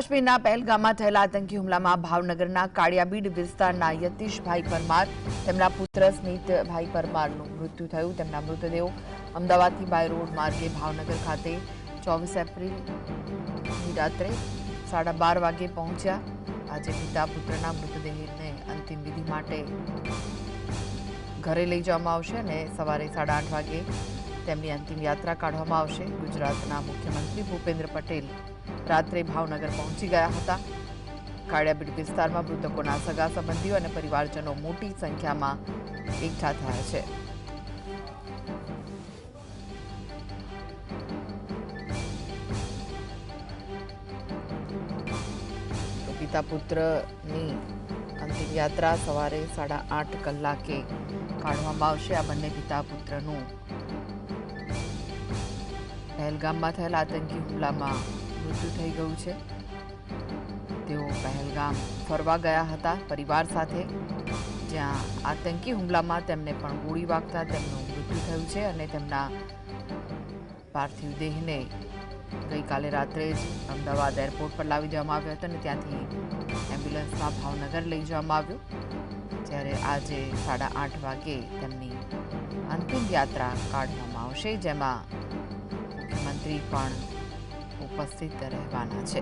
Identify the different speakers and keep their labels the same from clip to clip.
Speaker 1: કાશ્મીરના પહેલગામમાં થયેલા આતંકી હુમલામાં ભાવનગરના કાળિયાબીડ વિસ્તારના યતીશભાઈ પરમાર તેમના પુત્ર સ્મિતભાઈ પરમારનું મૃત્યુ થયું। તેમના મૃતદેહો અમદાવાદથી બાય રોડ માર્ગે ભાવનગર ખાતે 24 એપ્રિલની રાત્રે 12:30 વાગે પહોંચ્યા। આજે પિતા પુત્રના મૃતદેહને અંતિમ વિધિ માટે ઘરે લઈ જવામાં આવશે અને સવારે 8:30 વાગે તેમની અંતિમ યાત્રા કાઢવામાં આવશે। ગુજરાતના મુખ્યમંત્રી ભૂપેન્દ્ર પટેલ રાત્રે ભાવનગર પહોંચી ગયા હતા। કાળિયાબીડ વિસ્તારમાં મૃતકોના સગા સંબંધીઓ અને પરિવારજનો મોટી સંખ્યામાં એકઠા થયા છે। તો પિતા પુત્રની અંતિમ યાત્રા સવારે 8:30 કલાકે કાઢવામાં આવશે। આ બંને પિતા પુત્રનું પહેલગામમાં થયેલા આતંકી હુમલામાં મૃત્યુ થઈ ગયું છે। તેઓ પહેલગામ ફરવા ગયા હતા પરિવાર સાથે, જ્યાં આતંકી હુમલામાં તેમને પણ ગોળી વાગતા તેમનું મૃત્યુ થયું છે અને તેમના પાર્થિવ દેહને ગઈકાલે રાત્રે જ અમદાવાદ એરપોર્ટ પર લાવી દેવામાં આવ્યો હતો અને ત્યાંથી એમ્બ્યુલન્સમાં ભાવનગર લઈ જવામાં આવ્યો, જ્યારે આજે 8:30 વાગે તેમની અંતિમ યાત્રા કાઢવામાં આવશે, જેમાં મુખ્યમંત્રી પણ ઉપસ્થિત રહેવાના છે।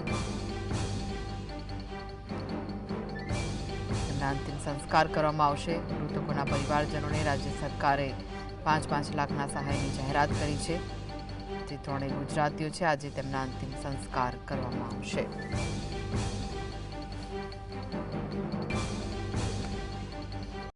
Speaker 1: તેમના અંતિમ સંસ્કાર કરવામાં આવશે। મૃતકોના પરિવારજનોને રાજ્ય સરકારે 5-5 લાખના સહાયની જાહેરાત કરી છે। જે ત્રણેય ગુજરાતીઓ છે। આજે તેમના અંતિમ સંસ્કાર કરવામાં આવશે।